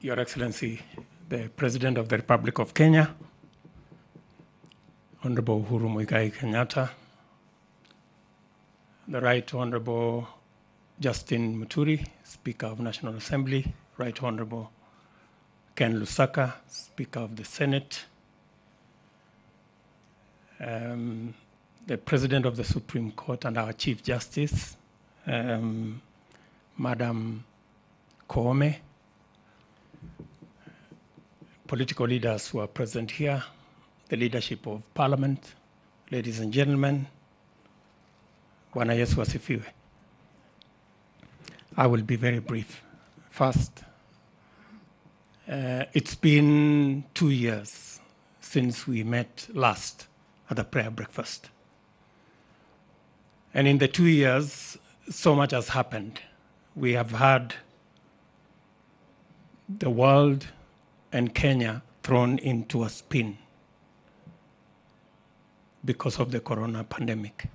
Your Excellency, the President of the Republic of Kenya, Honorable Uhuru Muigai Kenyatta, the Right Honorable Justin Muturi, Speaker of National Assembly, Right Honorable Ken Lusaka, Speaker of the Senate, the President of the Supreme Court and our Chief Justice, Madam Koome, political leaders who are present here, the leadership of Parliament, ladies and gentlemen, Bwana Yesu asifiwe. I will be very brief. First, it's been 2 years since we met last at the prayer breakfast. And in the 2 years, so much has happened. We have had the world and Kenya thrown into a spin because of the corona pandemic.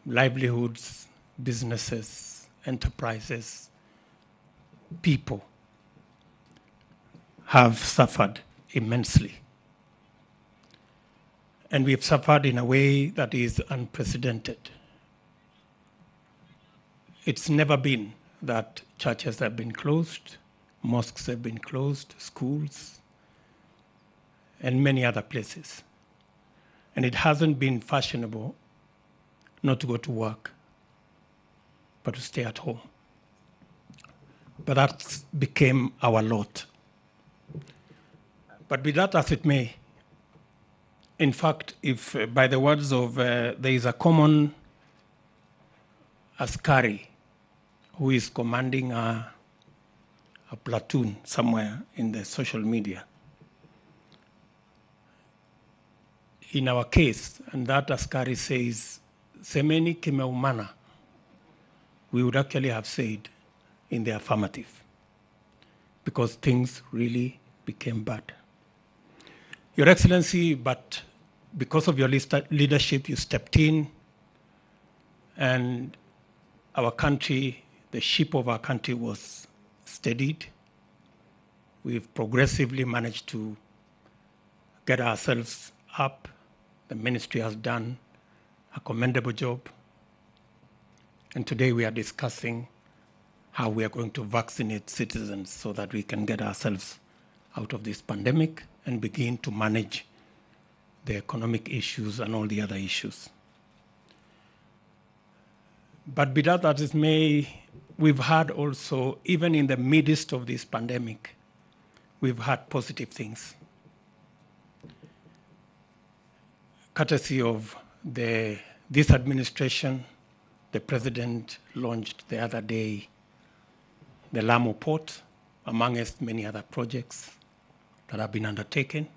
Livelihoods, businesses, enterprises, people have suffered immensely. And we've suffered in a way that is unprecedented. It's never been that churches have been closed, mosques have been closed, schools, and many other places. And it hasn't been fashionable not to go to work, but to stay at home. But that became our lot. But be that as it may, in fact, if by the words of, there is a common askari who is commanding a platoon somewhere in the social media. In our case, and that askari says, Semeni, kimeumana, we would actually have said in the affirmative, because things really became bad. Your Excellency, but because of your leadership, you stepped in, and our country, the ship of our country was steadied. We've progressively managed to get ourselves up. The ministry has done a commendable job. And today we are discussing how we are going to vaccinate citizens so that we can get ourselves out of this pandemic and begin to manage the economic issues and all the other issues. But be that as it may, we've had also, even in the midst of this pandemic, we've had positive things. Courtesy of this administration, the President launched the other day the Lamu Port, amongst many other projects that have been undertaken.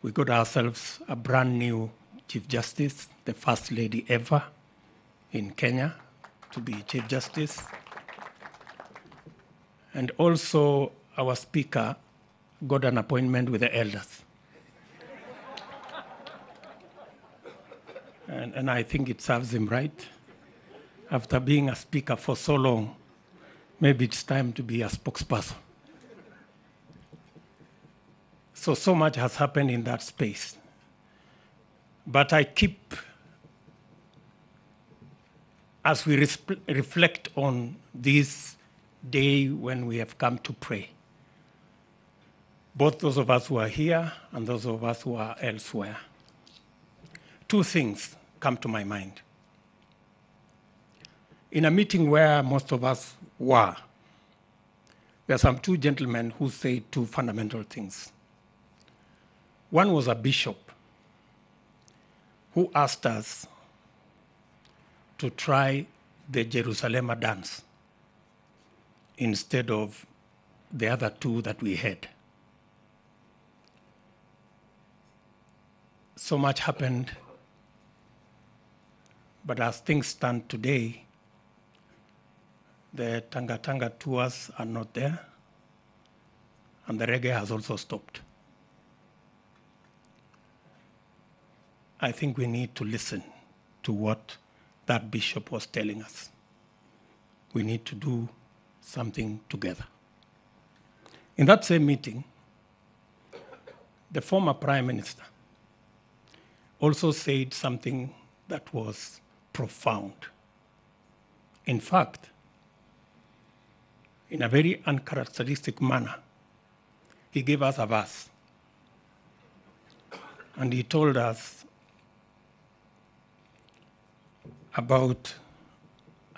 We got ourselves a brand new Chief Justice, the first lady ever in Kenya to be Chief Justice. And also our Speaker got an appointment with the elders. And I think it serves him right. After being a speaker for so long, maybe it's time to be a spokesperson. So much has happened in that space. But I keep, as we reflect on this day when we have come to pray, both those of us who are here and those of us who are elsewhere, two things come to my mind. In a meeting where most of us were, there are some two gentlemen who say two fundamental things. One was a bishop who asked us to try the Jerusalem dance instead of the other two that we had. So much happened, but as things stand today, the Tanga Tanga tours are not there, and the reggae has also stopped. I think we need to listen to what that bishop was telling us. we need to do something together. In that same meeting, the former Prime Minister also said something that was profound. In fact, in a very uncharacteristic manner, he gave us a verse. And he told us about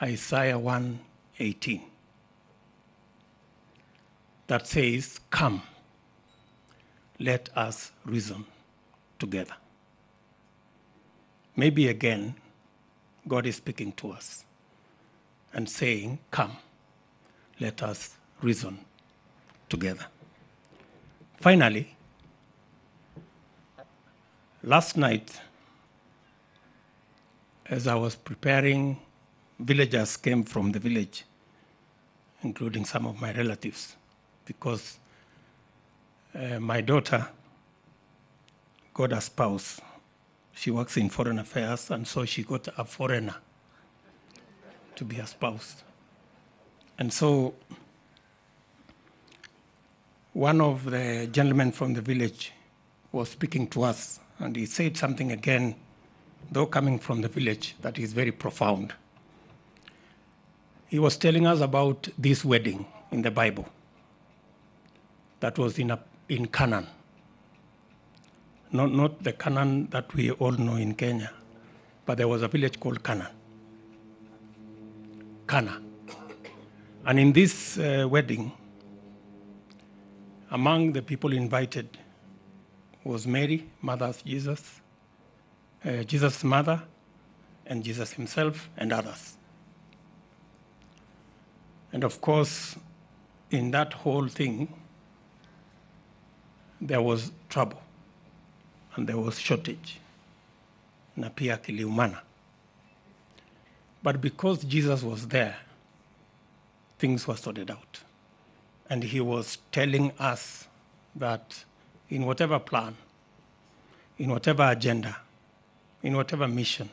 Isaiah 1:18 that says, "Come, let us reason together." Maybe again, God is speaking to us and saying, "Come, let us reason together." Finally, last night, as I was preparing, villagers came from the village, including some of my relatives, because my daughter got a spouse. She works in foreign affairs, and so she got a foreigner to be a spouse. And so one of the gentlemen from the village was speaking to us, and he said something again, though coming from the village, that is very profound. He was telling us about this wedding in the Bible that was in Canaan. Not the Canaan that we all know in Kenya, but there was a village called Canaan. Cana. And in this wedding, among the people invited was Mary, mother of Jesus, Jesus' mother, and Jesus himself, and others. And of course, in that whole thing, there was trouble, and there was shortage, na pia kimeumana. But because Jesus was there, things were sorted out. And he was telling us that in whatever plan, in whatever agenda, in whatever mission,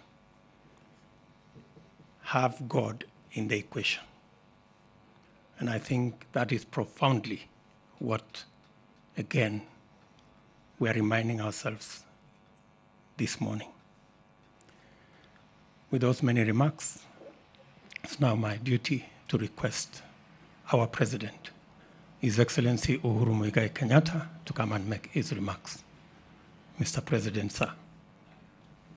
have God in the equation. And I think that is profoundly what, again, we are reminding ourselves this morning. With those many remarks, it's now my duty to request our President, His Excellency Uhuru Muigai Kenyatta, to come and make his remarks. Mr. President, sir.